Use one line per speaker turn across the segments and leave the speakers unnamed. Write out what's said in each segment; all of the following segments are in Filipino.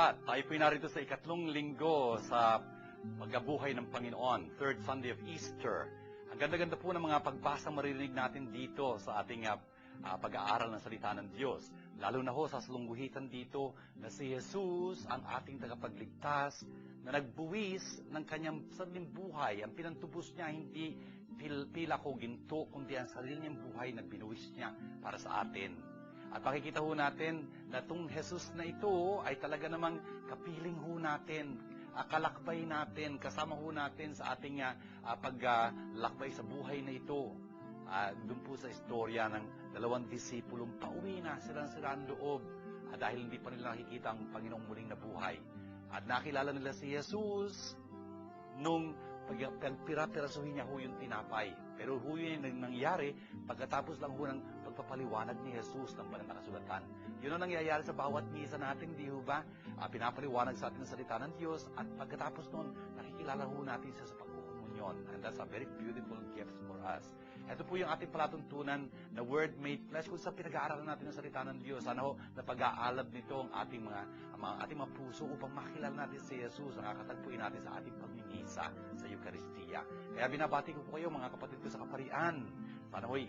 lahat. Tayo po'y narito sa ikatlong linggo sa pagkabuhay ng Panginoon, third Sunday of Easter. Ang ganda-ganda po ng mga pagbasa maririnig natin dito sa ating pag-aaral ng salita ng Diyos. Lalo na ho sa salungguhitan dito na si Jesus, ang ating tagapagligtas, na nagbuwis ng kanyang sariling buhay. Ang pinantubos niya hindi pila ko ginto, kundi ang sarili niyang buhay na binuwis niya para sa atin. At makikita ho natin na itong Jesus na ito ay talaga namang kapiling ho natin, kalakbay natin, kasama ho natin sa ating paglakbay sa buhay na ito. Doon po sa istorya ng dalawang disipulong pauwi na silang-silang loob dahil hindi pa nila nakikita ang Panginoong muling na buhay. At nakilala nila si Jesus nung pagpira-pirasuhin niya ho yung tinapay. Pero ho yun yung nangyari pagkatapos lang ho ng pagpapaliwanag ni Jesus ng banal na kasulatan. Yun ang nangyayari sa bawat misa natin, di ho ba? Pinapaliwanag sa atin ang salita ng Diyos at pagkatapos nun, nakikilala ho natin siya sa pagkukumunyon. And that's a very beautiful gift for us. Ito po yung ating palatuntunan na Word made flesh kung sa pinag-aaralan natin ng salita ng Diyos. Sana ho, na pag-aalab nito ang ating mga puso upang makilala natin si Jesus, ang kakatagpuin natin sa ating pagmimisa sa Eucharistia. Kaya binabati ko po kayo mga kapatid ko sa kaparian. Sana ho'y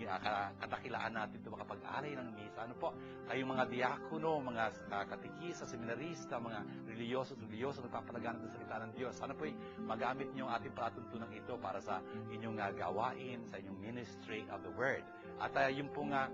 kadakilaan natin ito makapag-alay ng misa. Ano po? Kayong mga diakono, mga katikisa, seminarista, mga reliyoso nagpapalaganap ng salita ng Diyos. Sana po'y magamit niyo ang ating palatuntunan ito para sa inyong gawain, sa inyong ministry of the Word. At yung po mga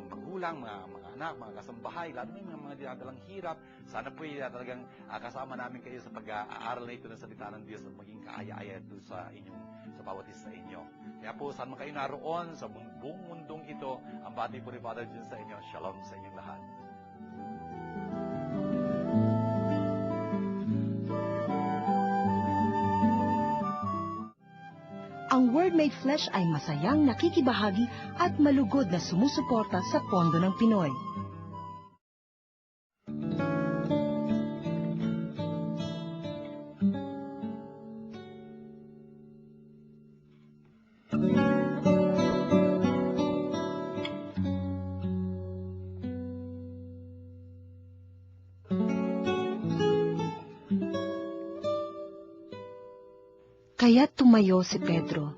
magulang, mga anak, mga kasambahay, lalo na yung mga dinadalang hirap, sana po'y talagang kasama namin kayo sa pag-aaral na ito ng salita ng Diyos at maging kaaya-aya ito sa inyong sa bawat isa sa inyo. Kaya po, saan man kayo naroon sa buong mundong ito, ang bati po ni Father Jun sa inyo. Shalom sa inyong lahat.
Ang Word Made Flesh ay masayang nakikibahagi at malugod na sumusuporta sa Pondo ng Pinoy. Kaya't tumayo si Pedro,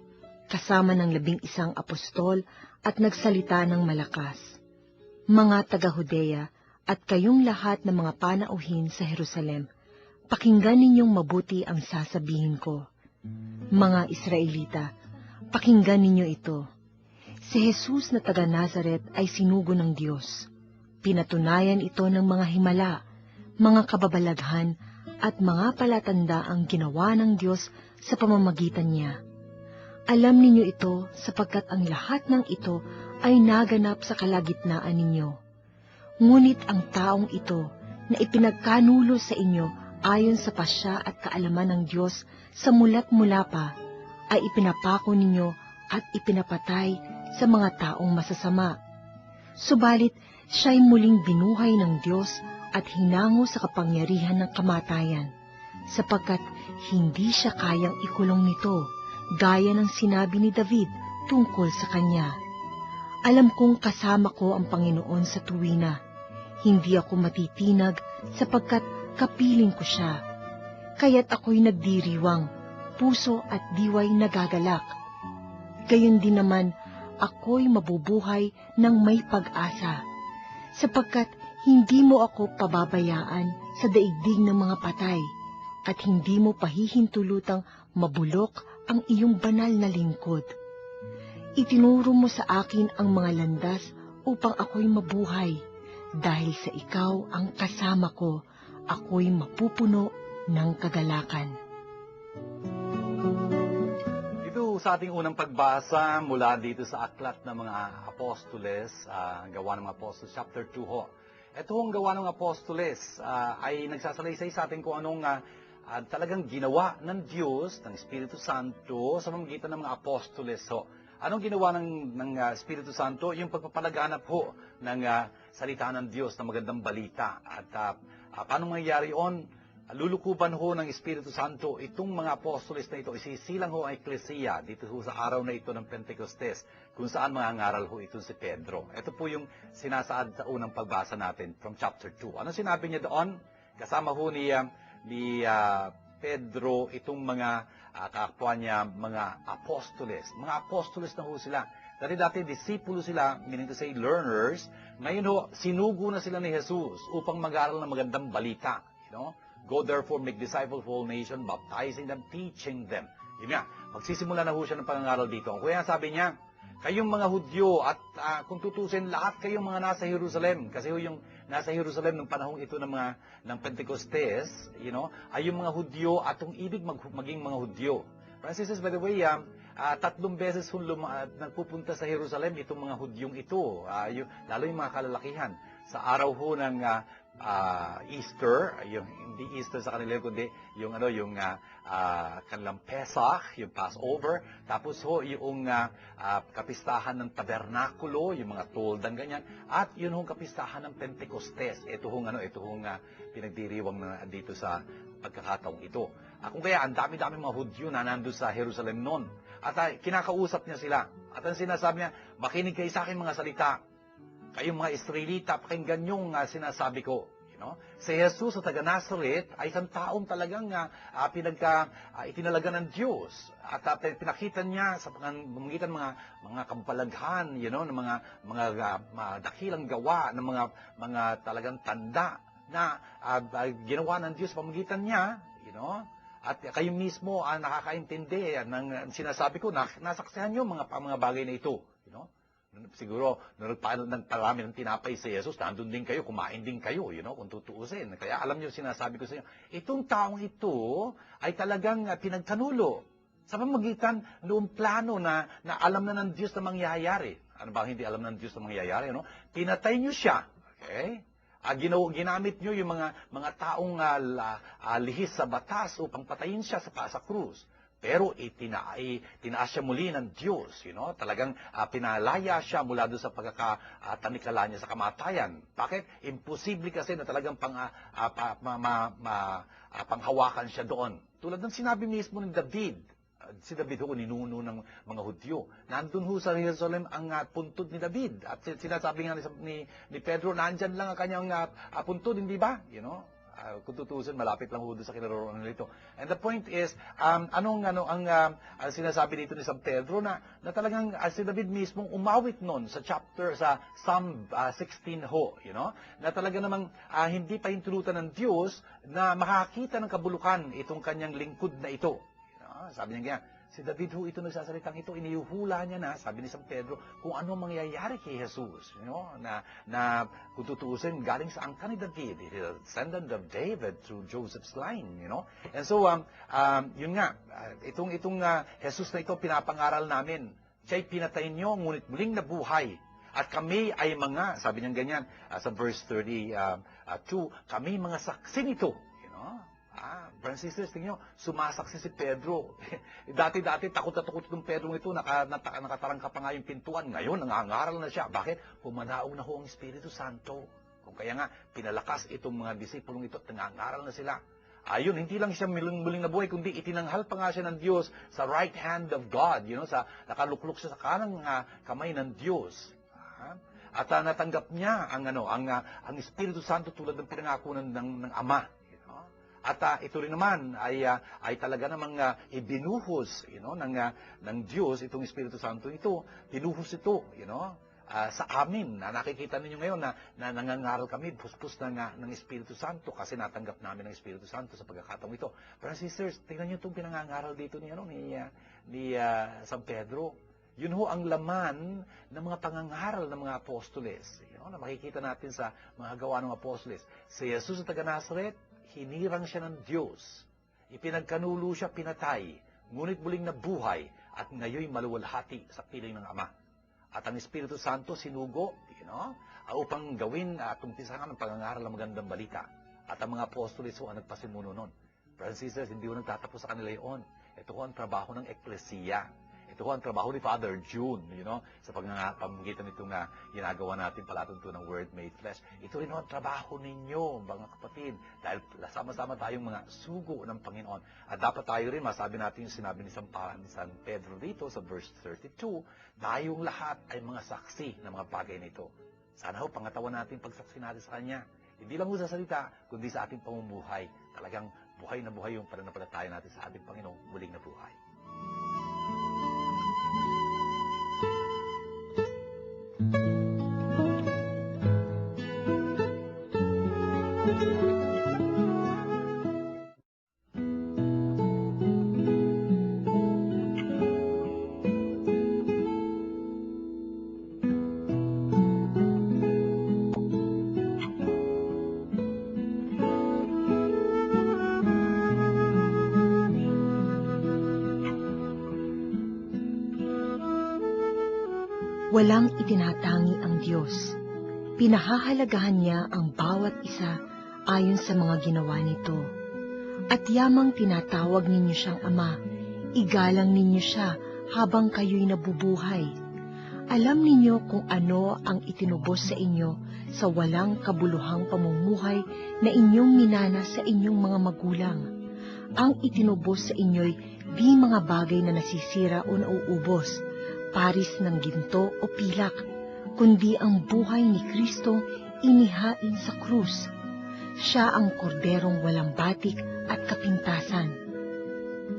kasama ng 11 apostol at nagsalita ng malakas. Mga taga-Judea at kayong lahat ng mga panauhin sa Jerusalem, pakinggan ninyong mabuti ang sasabihin ko. Mga Israelita, pakinggan ninyo ito. Si Jesus na taga-Nazaret ay sinugo ng Diyos. Pinatunayan ito ng mga himala, mga kababalaghan at mga palatanda ang ginawa ng Diyos sa pamamagitan niya. Alam ninyo ito sapagkat ang lahat ng ito ay naganap sa kalagitnaan ninyo. Ngunit ang taong ito na ipinagkanulo sa inyo ayon sa pasya at kaalaman ng Diyos sa mula't-mula pa, ay ipinapako ninyo at ipinapatay sa mga taong masasama. Subalit siya'y muling binuhay ng Diyos at hinango sa kapangyarihan ng kamatayan, sapagkat hindi siya kayang ikulong nito, gaya ng sinabi ni David tungkol sa kanya. Alam kong kasama ko ang Panginoon sa tuwina. Hindi ako matitinag sapagkat kapiling ko siya. Kaya't ako'y nagdiriwang, puso at diway nagagalak. Gayon din naman, ako'y mabubuhay ng may pag-asa, sapagkat hindi mo ako pababayaan sa daigdig ng mga patay, at hindi mo pahihintulutang mabulok ang iyong banal na lingkod. Itinuro mo sa akin ang mga landas upang ako'y mabuhay. Dahil sa ikaw ang kasama ko, ako'y mapupuno ng kagalakan.
Ito sa ating unang pagbasa mula dito sa Aklat ng mga Apostoles, Gawa ng mga Apostoles, chapter 2 ho. Ito ang Gawa ng Apostoles ay nagsasalaysay sa atin kung anong talagang ginawa ng Diyos, ng Espiritu Santo sa pamamagitan ng mga Apostoles ho. Anong ginawa ng Espiritu Santo? Yung pagpapalaganap ho ng salita ng Diyos na magandang balita. At paano mangyayari yun? Lulukuban ho ng Espiritu Santo itong mga apostoles na ito. Isisilang ho ang Eklesiya dito ho sa araw na ito ng Pentecostes, kung saan mangangaral ho ito si Pedro. Ito po yung sinasaad sa unang pagbasa natin from chapter 2. Ano sinabi niya doon? Kasama ho ni Pedro itong mga kakapwa niya, mga apostoles. Mga apostoles na ho sila. Dati disipulo sila, meaning to say learners. Ngayon ho, sinugo na sila ni Jesus upang mag-aral ng magandang balita. Go therefore, make disciples of all nations, baptizing them, teaching them. Yun nga, magsisimula na ho siya ng pangangaral dito. Kaya sabi niya, kayong mga Hudyo at kung tutusin, lahat kayong mga nasa Jerusalem, kasi yung nasa Jerusalem ng panahong ito ng Pentecostes, ay yung mga Hudyo at kung ibig maging mga Hudyo. Francis, by the way, 3 beses nagpupunta sa Jerusalem itong mga Hudyong ito, lalo yung mga kalalakihan. Sa araw ho ng Easter, hindi Easter sa kanila, kundi yung kanilang Pesach, yung Passover, tapos ho yung kapistahan ng Tabernakulo, yung mga toldan ganyan, at yun hong kapistahan ng Pentecostes. Ito hong pinagdiriwang na dito sa pagkakataong ito. Kung kaya, ang dami-dami mga Hudyo na nandun sa Jerusalem noon. At kinakausap niya sila. At ang sinasabi niya, makinig kayo sa akin mga salita. Kayong mga Israelita, pakinggan yung sinasabi ko. Si Jesus sa taga Nazareth ay isang taong talagang itinalaga ng Diyos. At pinakita niya sa pamamagitan mga kampalaghan, ng mga dakilang gawa, ng mga talagang tanda na ginawa ng Diyos sa pamamagitan niya, at kayo mismo nakakaintindi ng sinasabi ko, nasaksihan niyo mga bagay na ito. Siguro, nung nagparami ng tinapay si Jesus, nandun din kayo, kumain din kayo, kung tutuusin. Kaya alam niyo, sinasabi ko sa inyo, itong taong ito ay talagang pinagkanulo sa pamamagitan noong plano na alam na ng Diyos na mangyayari. Ano ba hindi alam ng Diyos na mangyayari? Pinatay niyo siya. Okay? Ginamit niyo yung mga taong lihis sa batas upang patayin siya sa krus. Pero tinaas siya muli ng Diyos, talagang pinalaya siya mula doon sa pagkakatanikala niya sa kamatayan. Bakit? Imposible kasi na talagang panghawakan siya doon. Tulad ng sinabi mismo ni David. Si David ho, ninuno ng mga Hudyo. Nandun ho sa Jerusalem ang puntod ni David. At sinasabi nga ni Pedro, nandyan lang ang kanyang puntod, hindi ba? Kung tutusin, malapit lang ho doon sa kinaroroonan nito. And the point is, ang sinasabi dito ni San Pedro na talagang si David mismong umawit noon sa Psalm 16 ho, na talaga namang hindi pa hintulutan ng Diyos na makakita ng kabulukan itong kanyang lingkod na ito. Sabi niya ganyan, si David ho ito nagsasalitang ito, inihuhula niya na, sabi ni San Pedro, kung ano mangyayari kay Jesus. Na kung tutuusin, galing sa angka ni David, descendant of David through Joseph's line. And so, yun nga, itong Jesus na ito, pinapangaral namin. Siya'y pinatay niyo, ngunit muling nabuhay. At kami ay sabi niya ganyan, sa verse 32, kami mga saksi nito. Francis, tingnan nyo, sumasaksi si Pedro. Dati-dati, takot na takot itong Pedro ito, nakatarangka pa nga yung pintuan. Ngayon, nangangaral na siya. Bakit? Pumanaog na ho ang Espiritu Santo. Kung kaya nga, pinalakas itong mga disipulong ito, nangangaral na sila. Ayun, hindi lang siya muling nabuhay, kundi itinanghal pa nga siya ng Diyos sa right hand of God. Nakaluklok siya sa kanang kamay ng Diyos. At natanggap niya ang Espiritu Santo tulad ng pinangako ng Ama. At ito rin naman ay talaga namang ibinuhos ng Diyos itong Espiritu Santo ito. Binuhos ito sa amin. Nakikita ninyo ngayon na nangangaral kami, puspos ng Espiritu Santo kasi natanggap namin ng Espiritu Santo sa pagkakataong ito. Pero sisters, tingnan niyo itong pinangangaral dito ni San Pedro. Yun ho ang laman ng mga pangangaral ng mga apostoles. Na makikita natin sa mga gawa ng apostoles. Si Jesus sa taga Nazareth, hinirang siya ng Diyos. Ipinagkanulo siya, pinatay. Ngunit muling nabuhay at ngayon maluwalhati sa piling ng Ama. At ang Espiritu Santo sinugo, upang gawin at umpisahan ang pangangaral ng magandang balita. At ang mga apostoles ang nagpasimuno nun. Brothers and sisters, hindi ko nagtatapos sa kanila yun. Ito ho ang trabaho ng Eklesiya. Ito ho ang trabaho ni Father June, sa pamamagitan nitong ginagawa natin palatuntunan ng Word Made Flesh. Ito rin ho ang trabaho ninyo, mga kapatid, dahil sama-sama tayong mga sugo ng Panginoon. At dapat tayo rin, masabi natin yung sinabi ni San Pedro dito sa verse 32, tayong lahat ay mga saksi ng mga bagay nito. Sana ho, pangatawan natin pagsaksi natin sa Kanya. Hindi lang ho sa salita, kundi sa ating pamumuhay. Talagang buhay na buhay yung pananampalataya natin sa ating Panginoong muling na buhay.
Walang itinatangi ang Diyos. Pinahahalagahan niya ang bawat isa ayon sa mga ginawa nito. At yamang tinatawag ninyo siyang Ama, igalang ninyo siya habang kayo'y nabubuhay. Alam ninyo kung ano ang itinubos sa inyo sa walang kabuluhang pamumuhay na inyong minana sa inyong mga magulang. Ang itinubos sa inyo'y di mga bagay na nasisira o nauubos, paris ng ginto o pilak, kundi ang buhay ni Kristong inihain sa krus. Siya ang korderong walang batik at kapintasan.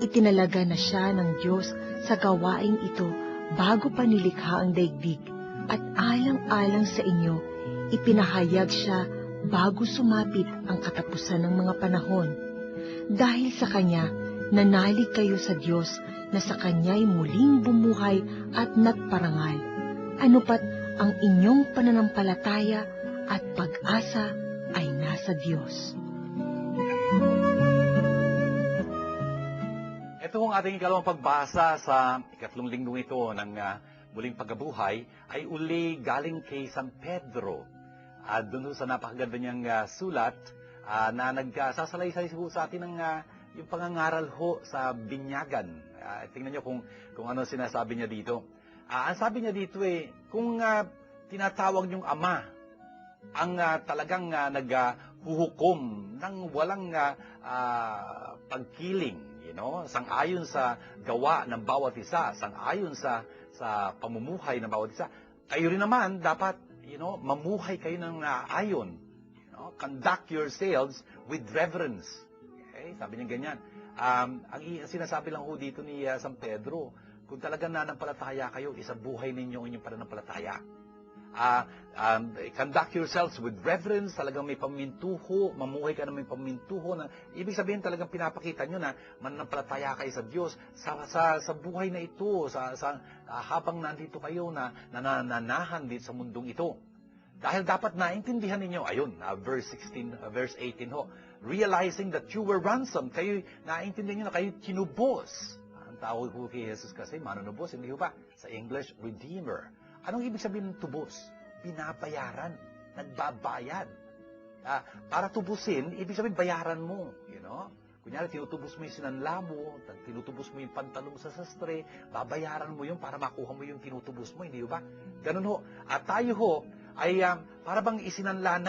Itinalaga na siya ng Diyos sa gawaing ito bago pa nilikha ang daigdig, at alang-alang sa inyo, ipinahayag siya bago sumapit ang katapusan ng mga panahon. Dahil sa Kanya, nanalig kayo sa Diyos na sa Kanya'y muling bumuhay at nagparangal. Ano pat ang inyong pananampalataya at pag-asa ay nasa Diyos.
Ito ang ating ikalawang pagbasa sa ikatlong linggong ito ng muling pagkabuhay ay uli galing kay San Pedro. Doon sa napakaganda niyang sulat na nagsasalaysay sa atin ng yung pangangaral ho sa binyagan. Tingnan niyo kung ano sinasabi niya dito. Ang sabi niya dito kung tinatawag niyong Ama ang talagang naghuhukom ng walang pagkiling, sang-ayon sa gawa ng bawat isa, sang-ayon sa pamumuhay ng bawat isa, kayo rin naman dapat, mamuhay kayo ng ayon. Conduct yourselves with reverence. Okay? Sabi niya ganyan. Ang sinasabi lang ho dito ni San Pedro, kung talagang nanampalataya kayo, isabuhay ninyo ang inyong pananampalataya. Conduct yourselves with reverence, talagang may pamintuho, mamuhay ka na may pamintuho. Ibig sabihin talagang pinapakita nyo na mananampalataya kayo sa Diyos sa buhay na ito, habang nandito kayo na nananahan dito sa mundong ito. Dahil dapat naintindihan ninyo, ayun, verse 18 ho, realizing that you were ransomed, kayo naintindihan nyo na kayo kinubos. Ang tawag ko kay Jesus kasi, manunubos, hindi ho ba? Sa English, redeemer. Anong ibig sabihin ng tubos? Binabayaran. Nagbabayad. Para tubusin, ibig sabihin bayaran mo. Kunyari, tinutubos mo yung sinanla mo, tinutubos mo yung pantalong sa sastre, babayaran mo yun para makuha mo yung tinutubos mo, hindi ba? Ganun ho. At tayo ho, ay para bang isinanla ng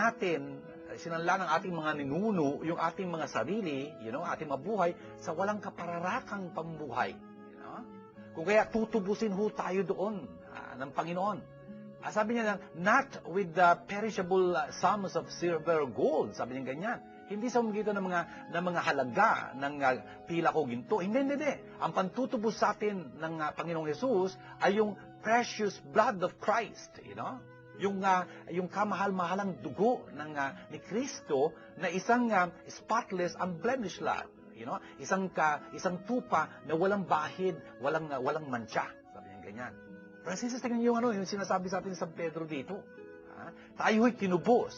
ating mga ninuno, yung ating mga sarili, ating mabuhay, sa walang kapararakang pambuhay. Kung kaya tutubusin ho tayo doon ng Panginoon. Sabi niya, not with the perishable sums of silver or gold. Sabi niya ganyan. Hindi sa magitan ng mga halaga ng pila ko ginto. Hindi. Ang pantutubos sa atin ng Panginoong Jesus ay yung precious blood of Christ. Yung kamahal-mahalang dugo ni Kristo na isang spotless, unblemished lamb. Isang tupa na walang bahid, walang mancha. Sabi niya ganyan. Francis, tingnan niyo yung sinasabi sa atin sa San Pedro dito. Tayo'y tinubos.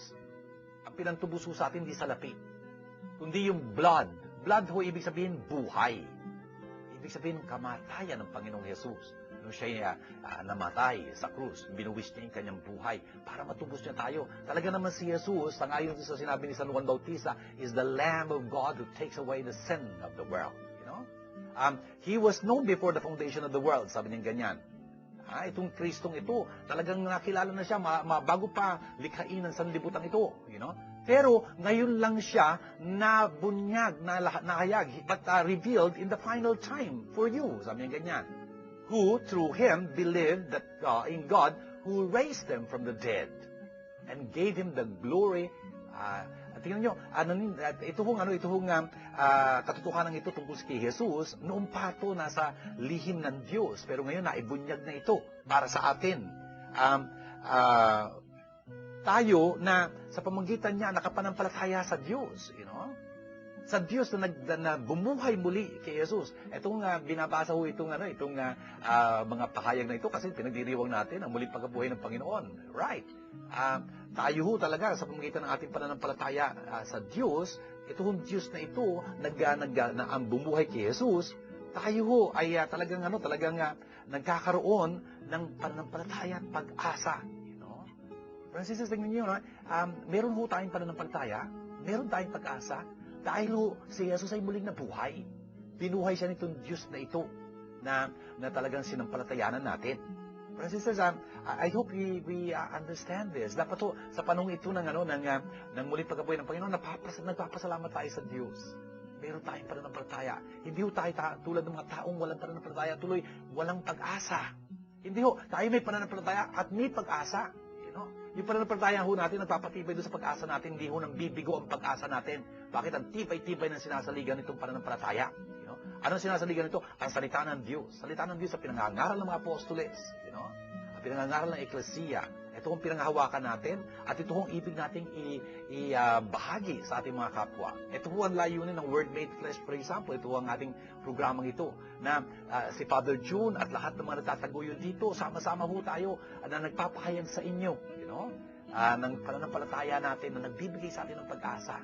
Ang pinantubuso sa atin, hindi salapi. Kundi yung blood. Blood ho, ibig sabihin, buhay. Ibig sabihin, kamatayan ng Panginoong Jesus. Nung siya namatay sa krus, binuwis niya yung kanyang buhay para matubos niya tayo. Talaga naman si Jesus, sangayon sa sinabi ni San Juan Bautista, is the Lamb of God who takes away the sin of the world. He was known before the foundation of the world. Sabi niya ganyan. Itong Kristong ito, talagang nakilala na siya bago pa likhain ng sanlibutan ito. Pero ngayon lang siya nabunyag, nahayag, but revealed in the final time for you. Sabi niya ganyan. Who through him believed that in God who raised them from the dead and gave him the glory
Tingnan nyo, ito hong katotohanan ito tungkol kay Jesus, noong pato nasa lihim ng Diyos, pero ngayon naibunyag na ito para sa atin. Tayo na sa pamamagitan niya nakapanampalataya sa Diyos, sa Diyos na bumuhay muli kay Jesus. Itong binabasa ho itong mga pahayag na ito kasi pinagdiriwang natin ang muling pagkabuhay ng Panginoon. Right. Tayo ho talaga sa pamamagitan ng ating pananampalataya sa Diyos, itong Diyos na ito na ang bumuhay kay Jesus, tayo ho ay talagang nagkakaroon ng pananampalataya at pag-asa. Francis, tingnan niyo, meron ho tayong pananampalataya, meron tayong pag-asa, dahil ho si Jesus ay muling nabuhay. Binuhay siya nitong Diyos na ito na talagang sinampalatayanan natin. Brothers and sisters, I hope we understand this. Dapat ho, sa panahon ito ng muling pagkabuhay ng Panginoon, nagpapasalamat tayo sa Diyos. Meron tayong pananampalataya. Hindi ho tayo tulad ng mga taong walang pananampalataya, tuloy walang pag-asa. Hindi ho, tayo may pananampalataya at may pag-asa. Yung pananampalataya ho natin, nagpapatibay doon sa pag-asa natin, hindi ho nang bibigo ang pag-asa natin. Bakit? Ang tibay-tibay ng sinasaligan nitong pananampalataya. Anong sinasaligan nito? Ang salita ng Diyos. Salita ng Diyos sa pinangangaral ng mga apostoles. Ang pinangangaral ng eklesiya. Ito ang pinanghahawakan natin at ito ang ibig nating ibahagi sa ating mga kapwa. Ito ho ang layunin ng Word Made Flesh, for example. Ito ang ating programang ito na si Father June at lahat ng mga nagtataguyon dito, sama-sama ho tayo na nagpapahayag sa inyo. Ng pananampalataya natin na nagbibigay sa atin ng pag-asa.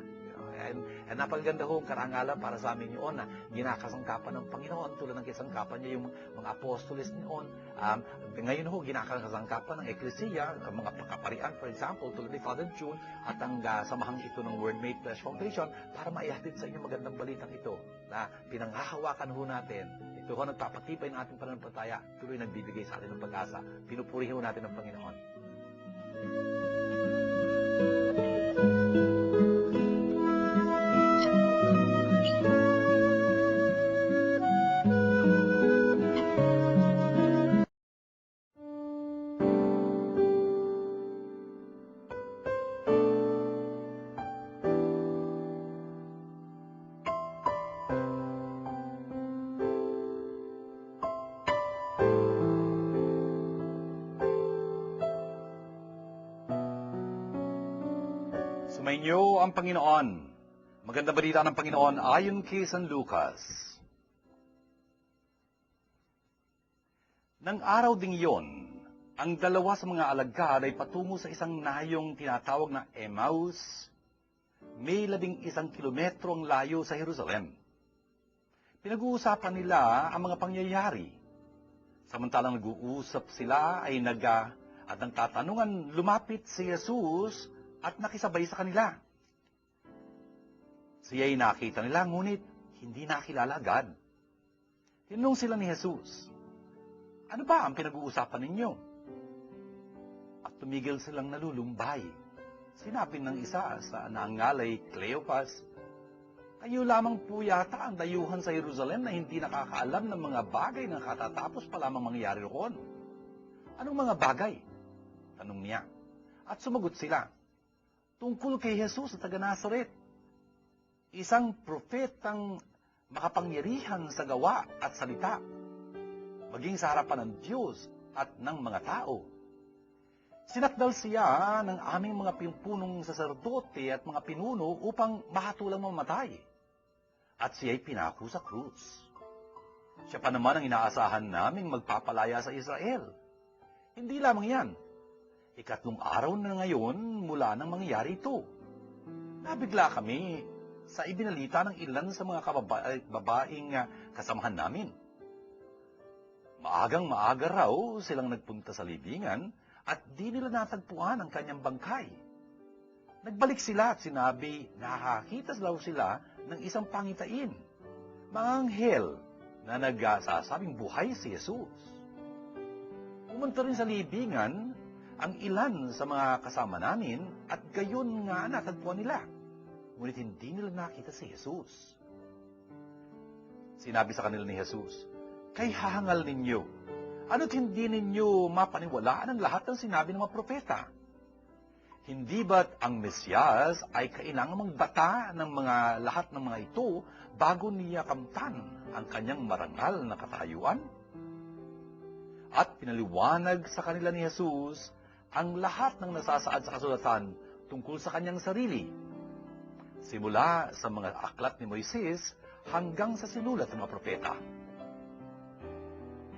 And napaganda ho ang karangalan para sa amin yun na ginakasangkapan ng Panginoon tulad ng kisangkapan niya yung mga apostoles noon. Ngayon ho, ginakasangkapan ng eklesiya, ang mga kaparian, for example, tulad ni Father June at ang samahang ito ng Word Made Flesh Foundation para maihatid sa inyo magandang balitang ito na pinanghahawakan ho natin. Ito ho nagpapatibay ng ating pananampalataya, tuloy nagbibigay sa atin ng pag-asa. Pinupuri ho natin ng Panginoon.
Sumainyo ang Panginoon. Maganda balita ng Panginoon ayon kay San Lucas. Nang araw ding iyon, ang dalawa sa mga alagad ay patungo sa isang nayong tinatawag na Emmaus. May 11 kilometro ang layo sa Jerusalem. Pinag-uusapan nila ang mga pangyayari. Samantalang nag-uusap sila ay at ang tatanungan lumapit si Jesus at nakisabay sa kanila. Siya'y nakita nila, ngunit hindi nakilala agad. Tinanong sila ni Jesus, ano ba ang pinag-uusapan ninyo? At tumigil silang nalulumbay. Sinabi ng isa sa naangalay Cleopas, kayo lamang po yata ang dayuhan sa Jerusalem na hindi nakakaalam ng mga bagay na katatapos pa lamang mangyayari roon. Anong mga bagay? Tanong niya. At sumagot sila, tungkol kay Jesus sa taga-Nazaret, isang propetang makapangyarihan sa gawa at salita, maging sa harapan ng Diyos at ng mga tao. Sinakdal siya ng aming mga pimpunong saserdote at mga pinuno upang mahatulang mamatay. At siya'y pinako sa krus. Siya pa naman ang inaasahan naming magpapalaya sa Israel. Hindi lamang yan. 3 araw na ngayon mula nang mangyari ito. Nabigla kami sa ibinalita ng ilan sa mga babaeng kasamahan namin. Maagang-maaga raw silang nagpunta sa libingan at di nila natagpuan ang kanyang bangkay. Nagbalik sila at sinabi nakakita daw sila ng isang pangitain, mga anghel na nagsasabing buhay si Jesus. Pumunta rin sa libingan ang ilan sa mga kasama namin at gayon nga natagpuan nila. Ngunit hindi nila nakita si Jesus. Sinabi sa kanila ni Jesus, kay hahangal ninyo, ano't hindi ninyo mapaniwalaan ang lahat ng sinabi ng mga propeta.
Hindi ba't ang Mesiyas ay kailangang magbata ng lahat ng mga ito bago niya kamtan ang kanyang marangal na katayuan? At pinaliwanag sa kanila ni Jesus ang lahat ng nasasaad sa kasulatan tungkol sa kanyang sarili. Simula sa mga aklat ni Moises hanggang sa sinulat ng mga propeta.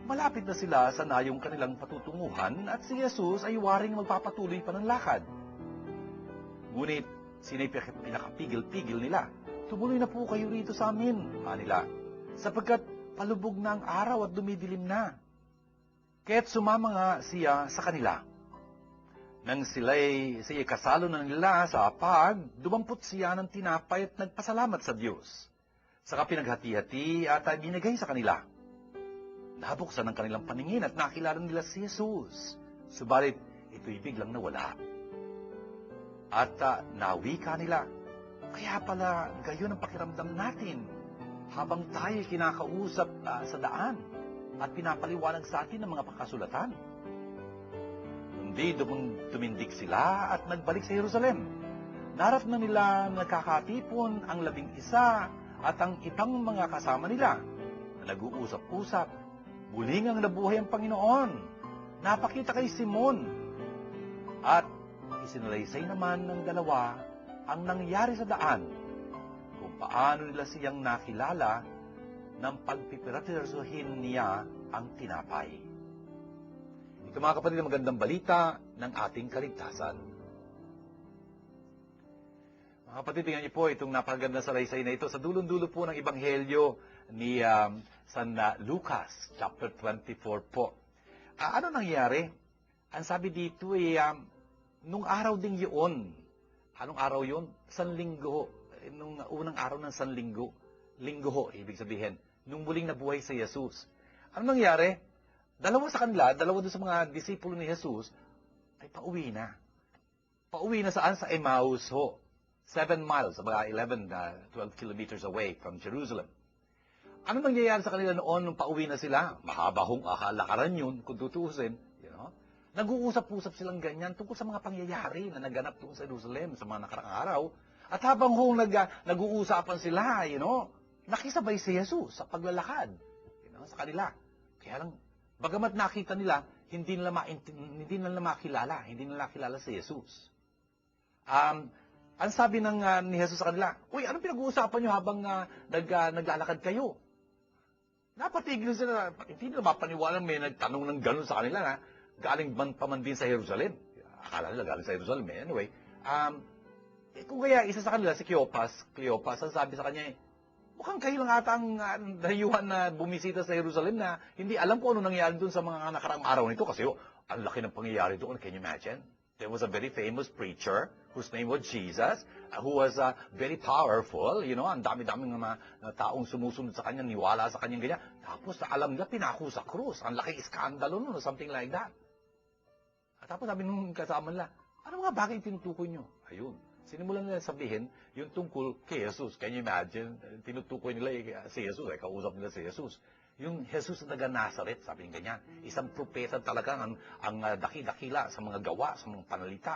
Malapit na sila sa nayong kanilang patutunguhan at si Jesus ay waring magpapatuloy pa ng lakad. Ngunit sina'y pinakapigil-pigil nila. Tumuloy na po kayo rito sa amin, nila, sapagkat palubog na ang araw at dumidilim na. Kaya't sumama nga siya sa kanila. Nang siya kasalo na nila sa hapag, dumampot siya ng tinapay at nagpasalamat sa Diyos. Saka pinaghati-hati at binigay sa kanila. Nabuksan ang kanilang paningin at nakilala nila si Jesus. Subalit, ito'y biglang nawala. At nawika nila. Kaya pala, gayon ang pakiramdam natin habang tayo kinakausap sa daan at pinapaliwanag sa atin ng mga pakasulatan. Hindi tumindig sila at nagbalik sa Jerusalem. Narap na nila nagkakatipon ang 11 at ang ibang mga kasama nila na nag-uusap-usap. Muling ang nabuhay ang Panginoon. Napakita kay Simon. At isinalaysay naman ng dalawa ang nangyari sa daan kung paano nila siyang nakilala ng pagpipiratirasuhin niya ang tinapay. Ito mga kapatid, ang magandang balita ng ating kaligtasan. Mga kapatid, tingnan niyo po itong napakaganda salaysay na ito sa dulong-dulo po ng Ebanghelyo ni San Lucas, chapter 24 po. Ano nangyari? Ang sabi dito nung araw ding yun. Anong araw yun? Sanlinggo. Nung unang araw ng Sanlinggo. Linggo ho, ibig sabihin. Nung muling nabuhay sa Jesus. Ano nangyari? Dalawa sa kanila, dalawa doon sa mga disipulo ni Jesus, ay pauwi na. Pauwi na saan? Sa Emmaus ho. 7 miles, mga 12 kilometers away from Jerusalem. Ano nangyayari sa kanila noon nung pauwi na sila? Mahaba hong lakaran yun, kung tutuusin. Nag-uusap-usap silang ganyan tungkol sa mga pangyayari na naganap doon sa Jerusalem sa mga nakaraang araw. At habang nag-uusapan sila, nakisabay si Jesus sa paglalakad sa kanila. Kaya lang, bagamat nakita nila, hindi nila makilala si Jesus. Ang sabi ni Jesus sa kanila, "Uy, anong pinag-uusapan nyo habang naglalakad kayo?" Napatigil sila, hindi nila mapaniwala may nagtanong ng gano'n sa kanila na galing pa man din sa Jerusalem. Akala nila galing sa Jerusalem. Anyway, kung kaya isa sa kanila, si Cleopas, ang sabi sa kanya, mukhang kayo lang ata ang dayuhan na bumisita sa Jerusalem na hindi alam kung ano nangyari doon sa mga nakaraang araw nito kasi ang laki ng pangyayari doon. Can you imagine? There was a very famous preacher whose name was Jesus, who was very powerful. Ang dami-daming mga taong sumusunod sa kanya, niwala sa kanya ganyan. Tapos alam nila, pinako sa krus. Ang laki iskandalo nun, something like that. At tapos sabi nung kasama nila, ano nga bagay tinutukoy nyo? Ayun. Sinimulan nila sabihin yung tungkol kay Jesus. Can you imagine? Tinutukoy nila si Jesus. Kausap nila si Jesus. Yung Jesus na taga-Nazareth, sabi niya ganyan. Isang propeta talaga ang daki-dakila sa mga gawa, sa mga panalita.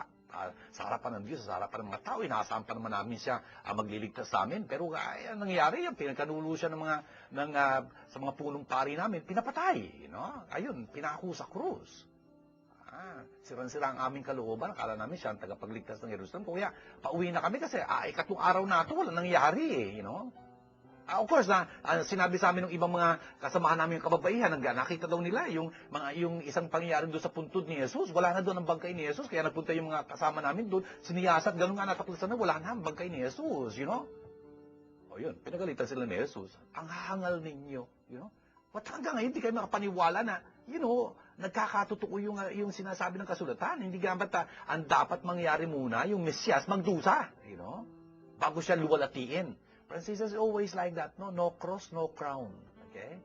Sa harapan ng Diyos, sa harapan ng mga tao. Inaasahan pa naman namin siya magliligtas sa amin. Pero nangyari yan. Pinagkanulo siya sa mga punong pari namin. Pinapatay. Ayun, pinako sa krus. Sirang-sira ang aming kalooban. Akala namin siya ang tagapagligtas ng Jerusalem. Kaya pauwi na kami kasi ikatong araw na ito, wala nangyari. Of course, sinabi sa amin ng ibang mga kasamahan namin yung kababaihan, nakita daw nila yung isang pangyayari doon sa puntod ni Jesus. Wala na doon ang bangkay ni Jesus. Kaya nagpunta yung mga kasama namin doon, siniyasat, ganun nga nataklasan na, wala na ang bangkay ni Jesus. O yun, pinagalitan sila ni Jesus. Ang hangal ninyo. Ba't hanggang ngayon, hindi kayo makapaniwala na, nagkakatotoo yung sinasabi ng kasulatan. Hindi gabat ang dapat mangyari muna, yung Mesiyas magdusa. Bago siya luwalatiin. Francis is always like that, no cross, no crown. Okay?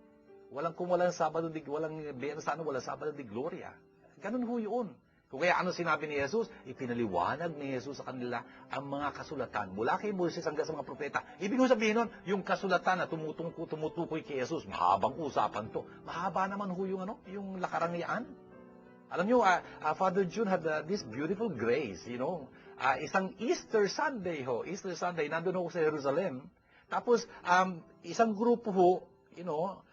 Walang Sabado walang Biyernes Santo, walang Sabado de Gloria. Ganun ho yun. Kung kaya ano sinabi ni Jesus, ipinaliwanag ni Jesus sa kanila ang mga kasulatan. Mula kay Moises hanggang sa mga propeta. Ibig sabihin nun, yung kasulatan na tumutukoy kay Jesus, mahabang usapan to. Mahaba naman ho yung lakarangyaan. Alam nyo, Father June had this beautiful grace, you know. Isang Easter Sunday nandun ako sa Jerusalem. Tapos, isang grupo ho, you know,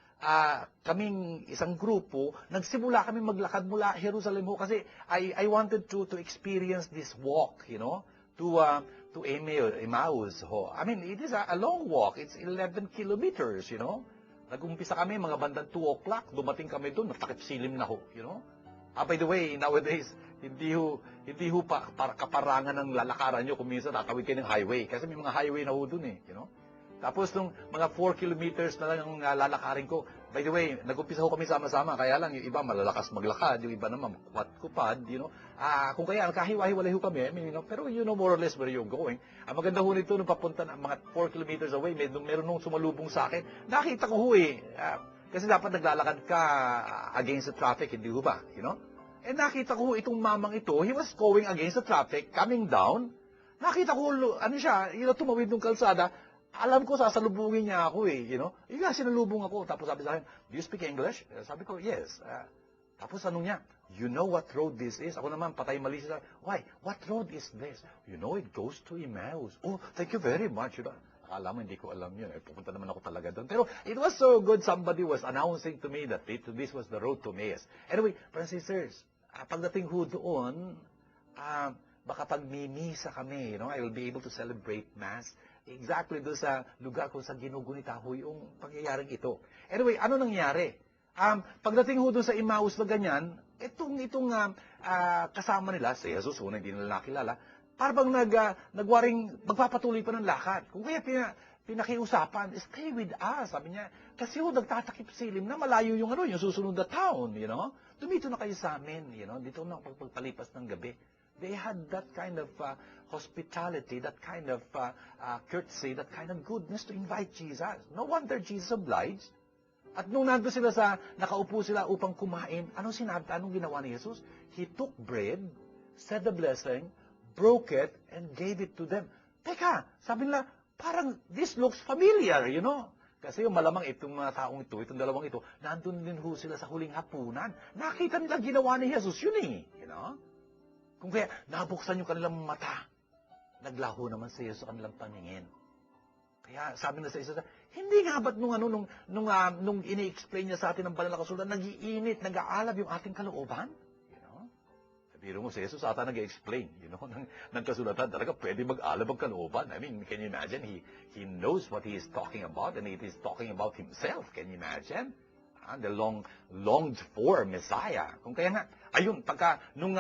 kaming isang grupo, nagsimula kami maglakad mula Jerusalem ho kasi I wanted to experience this walk, you know, to Emmaus ho. I mean, it is a long walk. It's 11 kilometers, you know. Nag-umpisa kami mga bandang 2 o'clock, dumating kami doon, natakip silim na ho, you know. By the way, nowadays, hindi ho para kaparangan ng lalakaran nyo kung minsan nakawid kayo ng highway. Kasi may mga highway na ho doon eh, you know. Tapos nung mga 4 kilometers na lang ang lalakarin ko. By the way, nag-umpisa ho kami sama-sama. Kaya lang, yung iba malalakas maglakad, yung iba naman kupad, you know. Kung kaya, kahiwa-hiwalay ho kami, I mean, you know, pero you know more or less where you're going. Ang maganda ho nito, nung papunta na mga 4 kilometers away, meron nung sumalubong sa akin. Nakita ko ho eh. Kasi dapat naglalakad ka against the traffic, hindi ho ba? You know? Eh nakita ko itong mamang ito, he was going against the traffic, coming down. Nakita ko, ano siya, you know, tumawid ng kalsada. Alam ko, sasalubungin niya ako eh, you know. Yung nga, sinalubong ako. Tapos sabi sa akin, do you speak English? Sabi ko, yes. Tapos anong niya, you know what road this is? Ako naman, patay mali siya. Why? What road is this? You know, it goes to Emmaus. Oh, thank you very much. You know, alam mo, hindi ko alam yun. Pupunta naman ako talaga doon. Pero it was so good, somebody was announcing to me that this was the road to Emmaus. Anyway, brothers and sisters, pagdating ho doon, baka pag mimisa kami, you know, I will be able to celebrate Mass exactly doon sa lugar kung saan ginugunita ho yung pangyayaring ito. Anyway, ano nangyari? Pagdating ho doon sa Emmaus na ganyan, itong kasama nila, si Jesus, una hindi nila nakilala, parang nagwaring magpapatuloy pa ng lakad. Kung kaya pinakiusapan, stay with us, sabi niya. Kasi ho, nagtatakip silim na malayo yung yung susunod na town, you know. Dumito na kayo sa amin, you know. Dito na pagpalipas ng gabi. They had that kind of hospitality, that kind of courtesy, that kind of goodness to invite Jesus. No wonder Jesus obliged. At nung nandun sila nakaupo sila upang kumain, anong ginawa ni Jesus? He took bread, said the blessing, broke it, and gave it to them. Teka, sabi nila, parang this looks familiar, you know. Kasi yung malamang itong mga taong ito, itong dalawang ito, nandun din ho sila sa huling hapunan. Nakita nila ginawa ni Jesus, yun eh, you know. Kung kaya, nabuksan yung kanilang mata. Naglaho naman sa Yesus ang kanilang paningin. Kaya sabi na sa isa, hindi nga ba't nung ini-explain niya sa atin ang banal na kasulatan, nag-iinit, nag-aalab yung ating kalooban? You know? Biro mo sa Jesus, ata nag-explain, you know, ng kasulatan. Talaga pwede mag-alab ang kalooban. I mean, can you imagine? He knows what he is talking about and it is talking about himself. Can you imagine? The longed for Messiah. Kung kaya nga, ayun, nung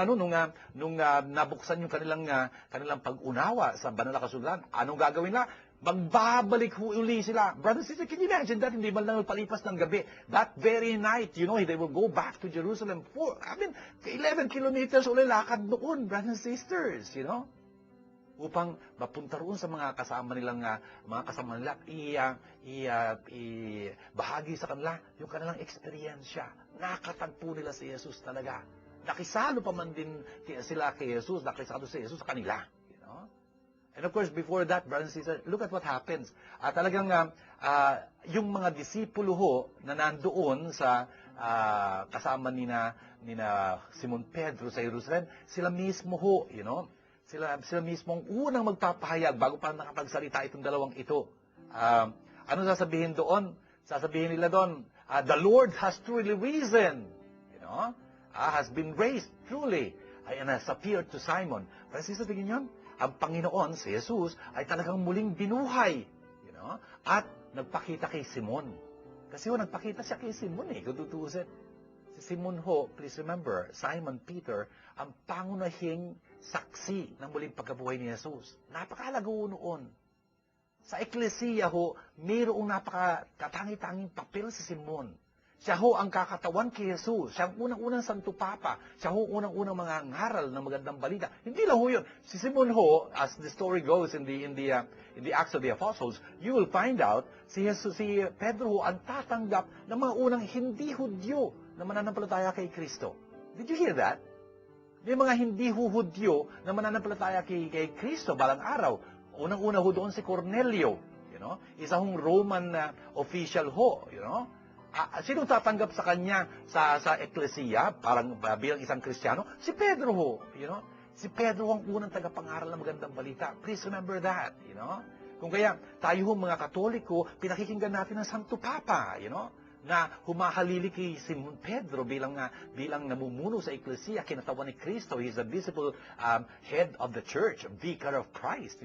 nabuksan yung kanilang pag-unawa sa banal na kasulatan, anong gagawin na? Magbabalik uli sila. Brothers and sisters, can you imagine that? Hindi man lang palipas ng gabi. That very night, you know, they will go back to Jerusalem 11 kilometers ulit lakad doon, brothers and sisters, you know? Upang mapunta roon sa mga kasama nila, bahagi sa kanila yung kanilang eksperyensya. Nakatagpo nila si Jesus talaga. Nakisalo pa man din sila kay Jesus, nakisalo si Jesus sa kanila. You know? And of course, before that, brothers and sisters, look at what happens. Talagang yung mga disipulo ho na nandoon sa kasama ni Simon Pedro sa Jerusalem, sila mismo ho, you know, sila mismo ang unang magpapahayag bago pa nakapagsalita itong dalawang ito. Ano sasabihin doon? Sasabihin nila doon, the Lord has truly risen. You know? Has been raised truly. And has appeared to Simon. Pero tingin niyo, ang Panginoon, si Jesus, ay talagang muling binuhay. You know? At nagpakita kay Simon. Kasi nagpakita siya kay Simon kung tutusin. Si Simon ho, please remember, Simon Peter, ang pangunahing saksi ng muling pagkabuhay ni Jesus. Napakahalaga noon. Sa Eklesiya ho, mayroong napakatangi-tanging papel si Simon. Siya ho ang kakatawan kay Jesus. Siya ang unang-unang Santo Papa. Siya ho unang-unang mga ngaral ng magandang balita. Hindi lang ho yun. Si Simon ho, as the story goes in the Acts of the Apostles, you will find out si Pedro ho ang tatanggap ng mga unang hindi Hudyo na mananampalataya kay Kristo. Did you hear that? May mga hindi Hudyo na mananampalataya kay Kristo balang araw. Unang-una ho doon si Cornelio, you know? Isa hong Roman official ho, you know? Sinong tatanggap sa kanya sa eklesiya, parang bilang isang Kristiyano? Si Pedro ho, Si Pedro ang unang tagapangaral ng magandang balita. Please remember that, Kung kaya, tayo ho mga Katoliko, pinakikinggan natin ang Santo Papa, na humahalili kay Simon Pedro bilang namumuno sa eklesiya, kinatawan ni Kristo. He is the visible head of the church, vicar of Christ,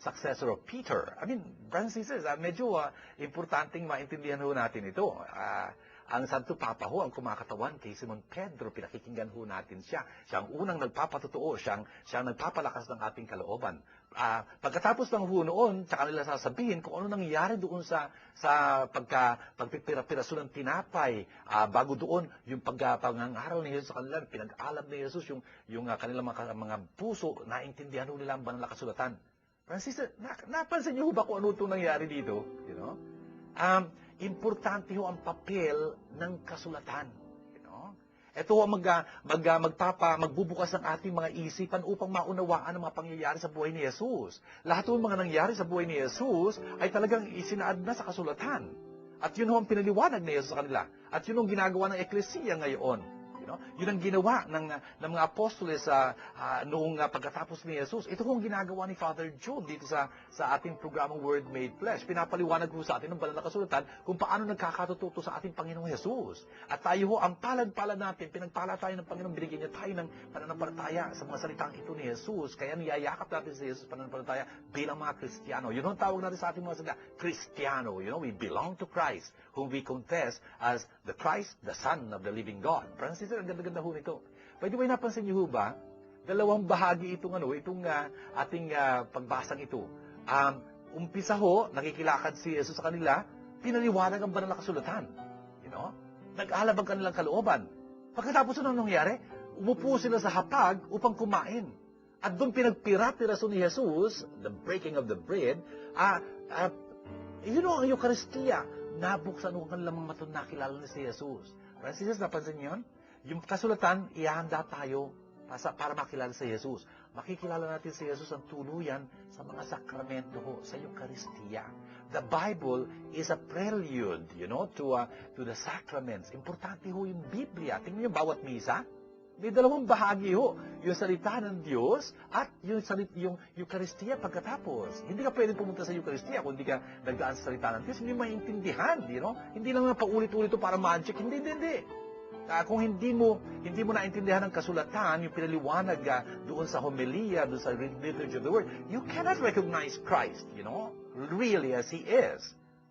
successor of Peter. I mean, brothers and sisters, medyo importanteng maintindihan ho natin ito. Ang Santo Papa ho, ang kumakatawan kay Simon Pedro, pinakikinggan ho natin siya. Siya ang unang nagpapatotoo, siya ang nagpapalakas ng ating kalooban. Pagkatapos ng ho noon, tsaka nila sasabihin kung ano nangyari doon sa pagpipira-piraso ng tinapay. Bago doon, yung pangangaral ni Jesus sa kanila, pinag-alab ni Jesus yung kanilang mga puso, naintindihan ho nila ang banal na kasulatan. Francis, napansin niyo ba kung ano itong nangyari dito? Importante ho ang papel ng kasulatan. Ito ho magbubukas ng ating mga isipan upang maunawaan ang mga pangyayari sa buhay ni Jesus. Lahat ho mga nangyari sa buhay ni Jesus ay talagang isinaad na sa kasulatan. At yun ho ang pinaliwanag ni Jesus sa kanila. At yun ang ginagawa ng eklesiya ngayon. Yun ang ginawa ng mga apostoles noong pagkatapos ni Jesus. Ito kong ginagawa ni Father June dito sa ating programang Word Made Flesh. Pinapaliwanag ko sa atin ng banal na kasulatan kung paano nagkakatututo sa ating Panginoong Jesus. At tayo ho, ang palad-palad natin, pinagpala tayo ng Panginoon, binigyan niya tayo ng pananampalataya sa mga salitang ito ni Jesus. Kaya niyayakap natin si Jesus pananampalataya bilang mga Kristiyano. Yun ang tawag natin sa ating mga salita, Kristiyano. We belong to Christ, whom we confess as the Christ, the Son of the living God. Francis, ang ganda-ganda ho nito. By the way, napansin niyo ho ba? Dalawang bahagi itong ating pagbasang ito. Umpisa ho, nakikilakad si Jesus sa kanila, pinaliwanag ang banal na kasulatan. Nag-alab ang kanilang kalooban. Pagkatapos ano nangyari? Umupo sila sa hapag upang kumain. At doon pinagpira-piraso ni Jesus, the breaking of the bread, ang Eucharistia, nabuksan ang kanilang mga mata, nakilala na si Jesus. Francis, napansin niyo yun? Yung kasulatan, ihahanda tayo para makilala si Jesus. Makikilala natin si Jesus ang tuluyan sa mga sakramento ho, sa Eucharistia. The Bible is a prelude, to the sacraments. Importante ho yung Biblia. Tingnan niyo bawat misa. May dalawang bahagi ho. Yung salita ng Diyos at yung Eucharistia pagkatapos. Hindi ka pwedeng pumunta sa Eucharistia kung hindi ka nagdaan sa salita ng Diyos. Hindi maintindihan, Hindi lang paulit-ulit para magic. Hindi. Kung hindi mo naintindihan ang kasulatan, yung pinaliwanag doon sa homilia, doon sa liturgy of the word, you cannot recognize Christ, really as He is.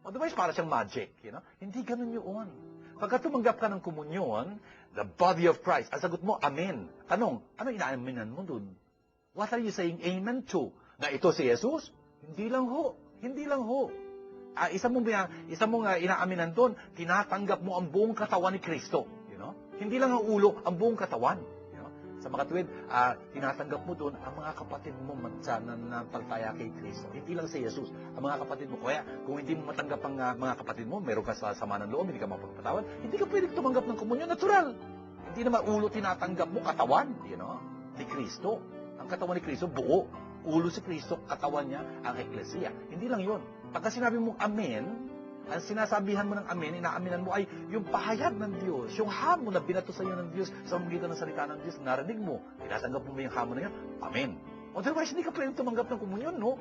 Otherwise, para siyang magic, Hindi ganun yun. Pagka tumanggap ka ng komunyon, the body of Christ, ang sagot mo, Amen. Tanong, ano inaaminan mo doon? What are you saying amen to? Na ito si Jesus? Hindi lang ho. Isa mong inaaminan doon, tinatanggap mo ang buong katawan ni Kristo. Hindi lang ang ulo, ang buong katawan. Sa mga tuwid, tinatanggap mo doon ang mga kapatid mo sa nanampalataya kay Kristo. Hindi lang si Jesus, ang mga kapatid mo. Kaya kung hindi mo matanggap ang mga kapatid mo, meron ka sa sama ng loob, hindi ka mapagpatawad, hindi ka pwedeng tumanggap ng komunyon. Natural. Hindi naman ulo tinatanggap mo, katawan, ni Kristo. Ang katawan ni Kristo, buo. Ulo si Kristo, katawan niya, ang eklesiya. Hindi lang yun. Pagka sinabi mo Amen, ang sinasabihan mo ng Amen, inaaminan mo ay yung pahayag ng Diyos, yung hamon na binato sa iyo ng Diyos sa magitan ng salita ng Diyos, narinig mo, tinatanggap mo ba yung hamon na yun? Amen. Otherwise, hindi ka pwedeng tumanggap ng komunyon, no?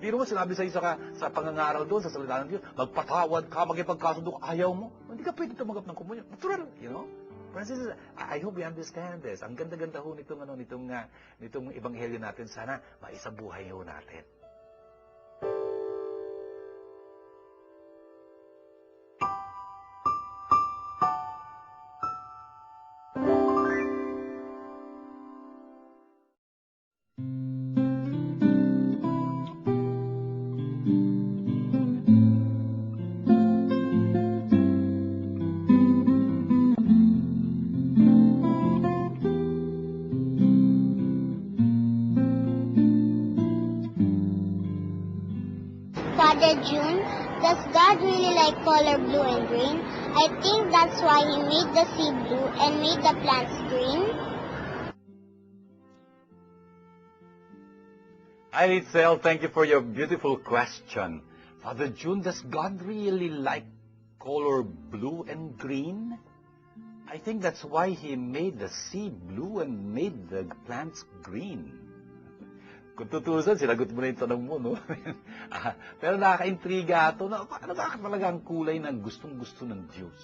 Biro mo, sinabi sa iyo sa pangangaral doon, sa salita ng Diyos, magpatawad ka, magipagkasundo ka, ayaw mo, hindi ka pwedeng tumanggap ng komunyon. Natural, Francis, I hope you understand this. Ang ganda-ganda ho nitong ebanghelyo natin. Sana maisabuhay ho natin.
Father June, does God really like color blue and green? I think that's why He made the sea blue and made the plants green.
Hi, Litzel. Thank you for your beautiful question. Father June, does God really like color blue and green. I think that's why He made the sea blue and made the plants green. Kung tutusan, sinagot mo na yung tanong mo, no? Pero nakaka-intriga ito. Ano ba talaga ang kulay na gustong-gusto ng Diyos?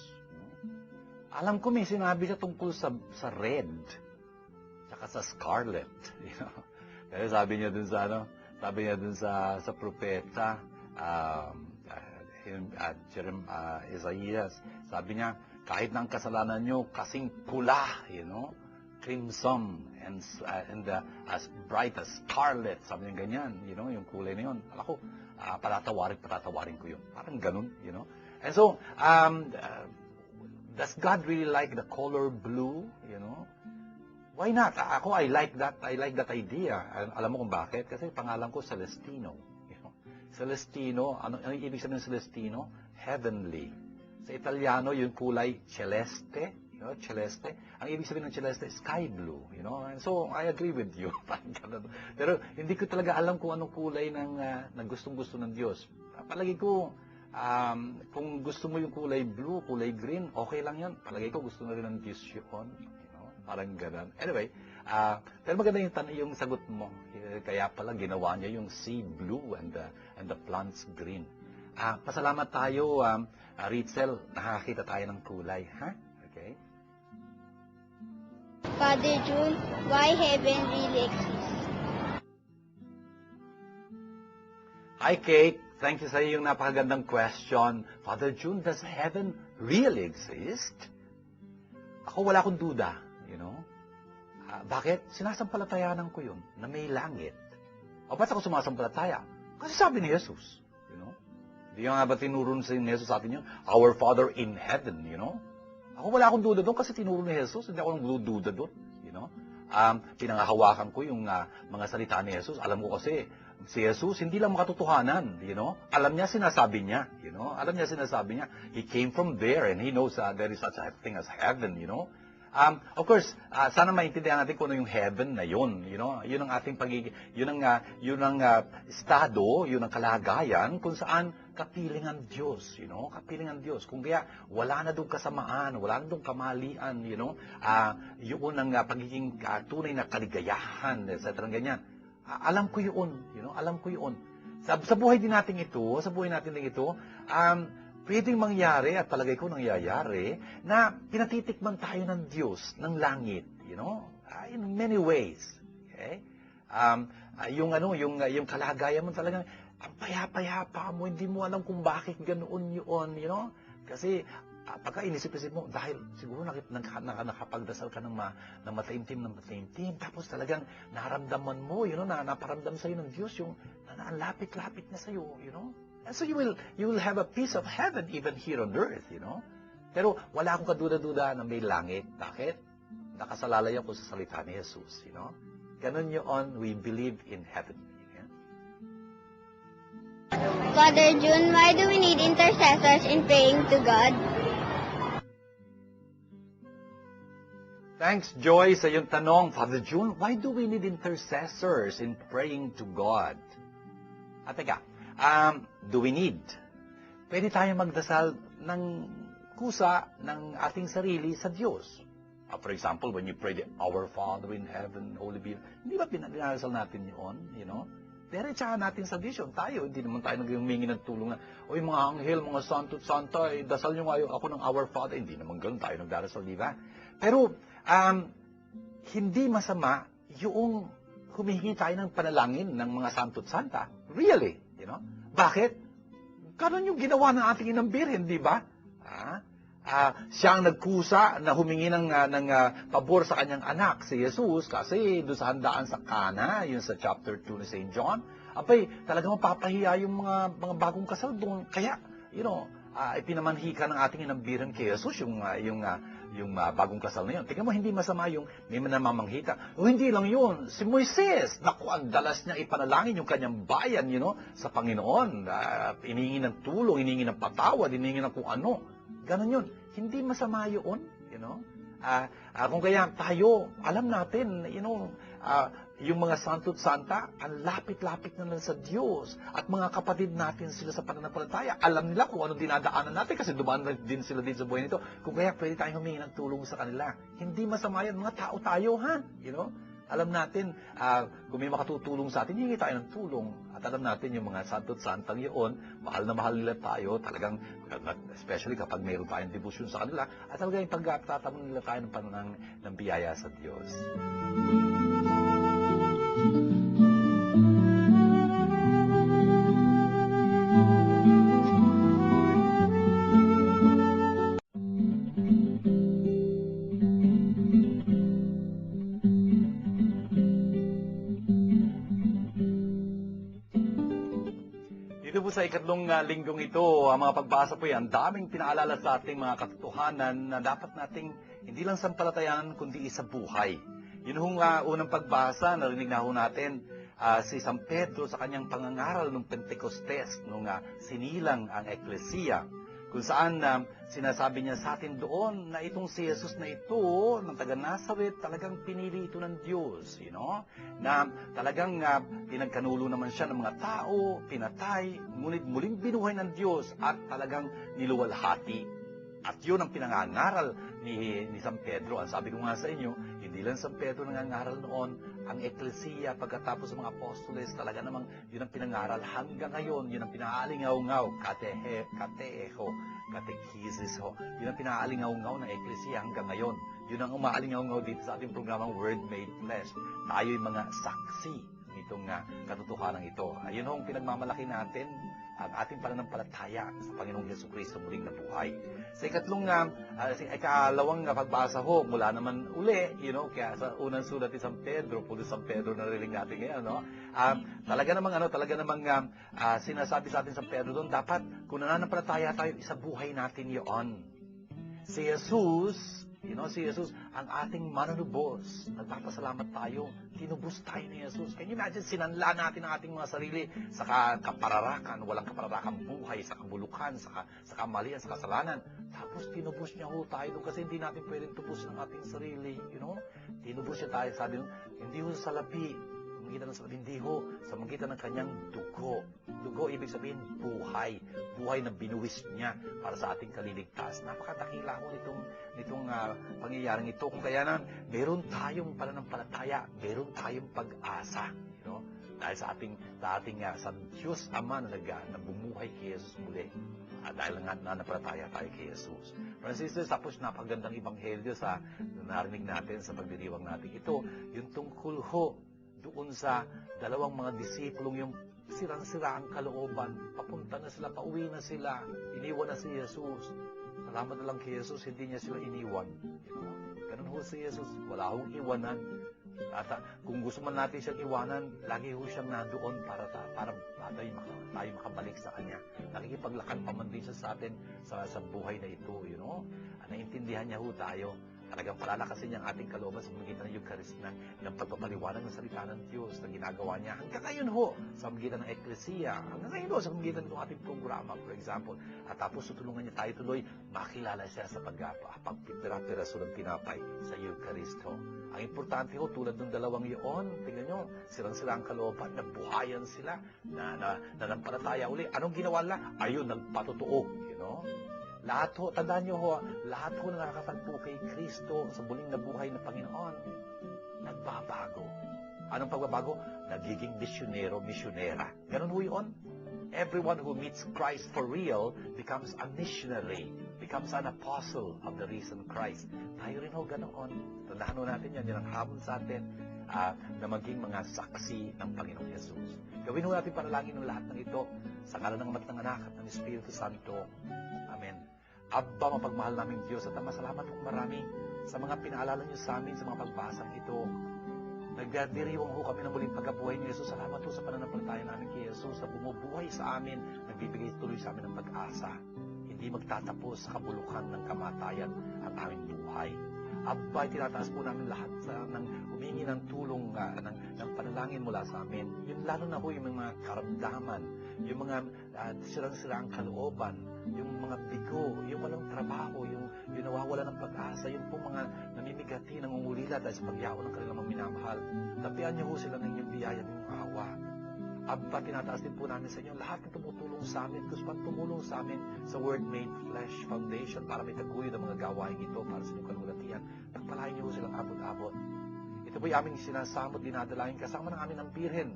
Alam ko may sinabi siya tungkol sa red, saka sa scarlet. You know? Kaya sabi niya dun sa propeta, Isaiah, sabi niya, kahit ng kasalanan nyo, kasing pula, you know, crimson, and as bright as scarlet, sabi niya ganyan, you know, yung kulay na yun. Alam ko, patatawarin ko yun. Parang ganun, you know. And so, does God really like the color blue, you know? Why not? I like that idea. Alam mo kung bakit? Kasi pangalan ko Celestino. You know? Celestino, ano ibig sabihin ng Celestino? Heavenly. Sa Italiano, yung kulay celeste, you know, celeste. Ang ibig sabihin ng celeste, sky blue, you know. And so, I agree with you. Pero hindi ko talaga alam kung anong kulay ng gustong-gusto ng Diyos. Palagi ko, kung gusto mo yung kulay blue, kulay green, okay lang yan. Palagi ko gusto na rin ng Diyos yun. You know, parang ganun. Anyway, pero maganda yung sagot mo. Kaya pala ginawa niya yung sea blue and the plants green. Pasalamat tayo, Ritzel, nakakita tayo ng kulay, ha? Okay?
Father June, why heaven really exists?
Hi, Kate. Thank you sa iyong napakagandang question. Father June, does heaven really exist? Ako wala akong duda, you know. Bakit? Sinasampalatayanan ko yun, na may langit. O ba't ako sumasampalataya? Kasi sabi ni Jesus, you know. Di nga ba tinuro sa Jesus sa atin yun? Our Father in heaven, you know. Ako wala akong duda doon kasi tinuro ni Jesus. Hindi ako nagdududa doon, you know. Pinangahawakan ko yung mga salita ni Jesus. Alam ko kasi, si Jesus, hindi lang makatotohanan, you know. Alam niya, sinasabi niya, you know. Alam niya, sinasabi niya. He came from there and He knows there is such a thing as heaven, you know. Of course, sana maintindihan natin kung ano yung heaven na yun, you know. Yun ang ating yun ang estado, yun ang kalagayan kung saan kapilingan Diyos, you know. Kapilingan Diyos. Kung kaya wala na doon kasamaan, wala na doon kamalian, you know. Yun ang pagiging tunay na kaligayahan, etc. ganyan. Alam ko yun, you know, alam ko yun. Sa buhay din natin ito, pwedeng mangyari, at palagay ko nangyayari, na pinatitikman tayo ng Diyos, ng langit, you know, in many ways. Okay? Yung kalagayan mo talagang, ang payapa mo, hindi mo alam kung bakit ganoon yun, you know? Kasi, pagka inisip-isip mo, dahil siguro nakapagdasal ka ng mataimtim, tapos talagang naramdaman mo, you know, na naparamdam sa'yo ng Diyos, yung lapit-lapit na sa'yo, you know? And so you will have a piece of heaven even here on earth, you know? Pero wala akong kaduda-duda na may langit. Bakit? Nakasalalay ako sa salita ni Jesus, you know? Ganun yun, we believe in heaven.
Father June, why do we need intercessors in praying to God?
Thanks, Joy, sa iyong tanong. Father June, why do we need intercessors in praying to God? Teka, do we need? Pwede tayo magdasal ng kusa ng ating sarili sa Diyos. For example, when you pray the Our Father in Heaven, Holy be, hindi ba pinadasal natin yun, you know? Diretsahan natin sa Diyos tayo. Hindi naman tayo naghumingi ng tulong na, oy mga anghel, mga santo, dasal nyo nga ako ng Our Father. Hindi naman ganun tayo nagdarasal, di ba? Pero, hindi masama yung humihingi tayo ng panalangin ng mga santo't santa. Really, you know? Bakit? Ganun yung ginawa ng ating inang birhen, di ba? Siya ang nagkusa na humingi ng pabor sa kanyang anak, si Jesus, kasi doon sa handaan sa Cana, yun sa chapter 2 ni St. John, talagang mapapahiya yung mga bagong kasal doon. Kaya, you know, ipinamanhika ng ating inang birhen kay Jesus yung bagong kasal na yun. Tingnan mo, hindi masama yung may namamanghita. O hindi lang yun, si Moises, naku, ang dalas niya ipanalangin yung kanyang bayan, you know, sa Panginoon. Hiningi ng tulong, hiningi ng patawad, hiningi ng kung ano. Ganon yun. Hindi masama yun, you know. Kung kaya tayo, alam natin, you know, yung mga santo't santa, ang lapit-lapit na lang sa Diyos. At mga kapatid natin sila sa pananampalataya, alam nila kung ano dinadaanan natin kasi dumaan na din sila din sa buhay nito. Kung kaya pwede tayong humingi ng tulong sa kanila. Hindi masama yan, mga tao tayo, ha? You know? Alam natin, kung may makatutulong sa atin, hingi tayo ng tulong. At alam natin yung mga santo't santang yun, mahal na mahal nila tayo, talagang, especially kapag mayroon tayong devotion sa kanila, at talagang pagtatamon nila tayo ng biyaya sa Diyos.
Dito po sa ikatlong linggong ito, ang mga pagbasa po yan, daming pinaalala sa ating mga katotohanan na dapat nating hindi lang sampalatayan kundi isa buhay. Yun hong unang pagbasa, narinig na ho natin si San Pedro sa kanyang pangangaral ng Pentecostes nung sinilang ang Eklesiya. Kung saan sinasabi niya sa atin doon na itong si Jesus na ito, ng taga Nazareth, talagang pinili ito ng Diyos, you know? Na talagang pinagkanulo naman siya ng mga tao, pinatay, ngunit muling binuhay ng Diyos at talagang niluwalhati. At yun ang pinangangaral ni San Pedro. Ang sabi ko nga sa inyo, hindi lang San Pedro nangangaral noon, ang Eklesiya pagkatapos ng mga apostoles, talaga namang yun ang pinangaral hanggang ngayon, yun ang pinaalingaw-ngaw, kateho, katekisis ho. Yun ang pinaalingaw-ngaw ng Eklesiya hanggang ngayon. Yun ang umaalingaw-ngaw dito sa ating programang Word Made Flesh. Tayo'y mga saksi nitong katotohanan ito. Ayun ho ang pinagmamalaki natin, ang ating pananampalataya sa Panginoong Jesucristo muling nabuhay. Sa ikalawang pagbasa ho, mula naman uli, you know, kaya sa unang sulat ni San Pedro, puro San Pedro na rinig natin ngayon, no? Talaga namang sinasabi sa atin San Pedro doon, dapat kung nananampalataya tayo, isabuhay natin yon. Si Jesus, you know, si Jesus, ang ating manunubos. Nagpapasalamat tayo. Tinubos tayo ni Jesus. Can you imagine, sinanla natin ang ating mga sarili sa kapararakan, walang kapararakan buhay, sa kabulukan, sa kamalian, sa kasalanan. Tapos tinubos niya ho tayo doon kasi hindi natin pwedeng tubusin ang ating sarili. You know? Tinubos niya tayo, sabi nyo, hindi ho sa salapi. Hindi ho, sa magitan ng kanyang dugo. Dugo, ibig sabihin, buhay. Buhay na binuwis niya para sa ating kaliligtas. Napakadakila ho nitong pangyayaring ito. Kung kaya na, meron tayong pananampalataya, meron tayong pag-asa. You know? Dahil sa ating sa Diyos Ama na bumuhay kay Jesus muli. Dahil nga nanampalataya tayo kay Jesus. Brothers and sisters, tapos napakagandang ebanghelyo sa narinig natin sa pagdiriwang natin. Ito, yung tungkol ho doon sa dalawang mga disipulong yung sirang-sira ang kalooban. Papunta na sila, pauwi na sila. Iniwan na si Jesus. Salamat na lang kay Jesus, hindi niya sila iniwan. Ganun ho si Jesus, wala hong iwanan. At kung gusto man natin siyang iwanan, lagi ho siyang nandoon para tayo makabalik sa Kanya. Nakikipaglakad pa man din siya sa atin sa buhay na ito, you know? Naintindihan niya ho tayo. Talagang palalakasin niya ang ating kalooban sa magitan ng Eucharist ng pagpapaliwanag ng salita ng Diyos na ginagawa niya. Hanggang ngayon ho, sa magitan ng Eklesiya. Hanggang ngayon ho, sa magitan ng ating programa, for example. At tapos tutulungan niya tayo tuloy, makilala siya sa pagpipira-piraso ng tinapay sa Eucharist ho. Ang importante ho, tulad ng dalawang iyon, tingnan nyo, sirang-sira ang kalooban, nabuhayan sila, nanampalataya uli. Anong ginawa nila? Ayun, nagpatotoo, you know? Lahat ho, tandaan nyo ho, lahat ho na nakakatagpo kay Kristo sa muling nabuhay na Panginoon, nagbabago. Anong pagbabago? Nagiging misyonera. Ganun ho yun. Everyone who meets Christ for real becomes a missionary, becomes an apostle of the risen Christ. Tayo rin ho ganoon. Tandaan ho natin yan, yan ang hamon sa atin na maging mga saksi ng Panginoong Jesus. Gawin ho natin panalangin ng lahat ng ito sa ngalan ng Ama at ng Anak at ng Espiritu Santo. Amen. Abba, mapagmahal namin Diyos at masalamat kong marami sa mga pinaalala niyo sa amin sa mga pagbasang ito. Nagdiriwang ho kami ng muling pagkabuhay ni Jesus. Salamat ho sa pananampalataya namin kay Jesus na bumubuhay sa amin, nagbibigay tuloy sa amin ng pag-asa. Hindi magtatapos sa kabulukan ng kamatayan ang aming buhay. Abba, tinataas po namin lahat ng humingi ng tulong ng panalangin mula sa amin. Yung lalo na ho yung mga karamdaman, yung mga sirang-sirang kalooban, yung mga bigo, yung walang trabaho, yung nawawala ng pag-asa, yung pong mga
namimigati, nangungulila dahil sa pagyaon ng kanilang mga minamahal. Tapian niyo ho sila ng inyong biyaya ng inyong awa. Aba, tinataas din po namin sa inyo lahat ng tumutulong sa amin, gusto pang tumulong sa amin sa Word Made Flesh Foundation para may taguyod ang mga gawain ito para sa inyong kalulatian. Pagpalain niyo ho silang abot-abot. Ito po'y aming sinasamot, dinadalain kasama ng aming ang birhen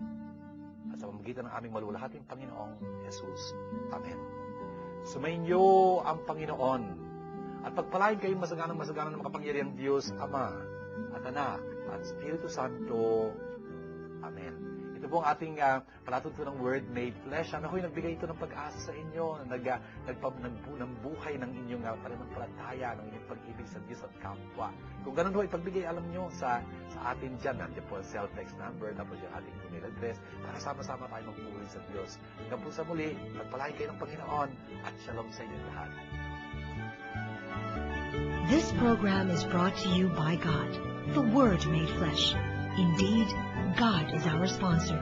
at sa pamamagitan ng aming malulahating Panginoong Jesus. Amen. Sumainyo ang Panginoon at pagpalain kayong masaganang ng makapangyarihang Diyos, Ama at Anak at Espiritu Santo. Amen. Ito po ang ating palatuntunang Word Made Flesh. Ano ho'y nagbigay ito ng pag-asa sa inyo, nagbuhay ng inyong pananampalataya, ng inyong pag-ibig sa Diyos at kapwa. Kung ganun ho, ipagbigay alam nyo sa atin dyan. Nandiyan po ang cell-text number, tapos yung ating email address, para sama-sama tayo magpuri sa Diyos. Hanggang po sa muli, pagpalain kayo ng Panginoon at shalom sa inyong lahat.
This program is brought to you by God, the Word made flesh. Indeed, God is our sponsor.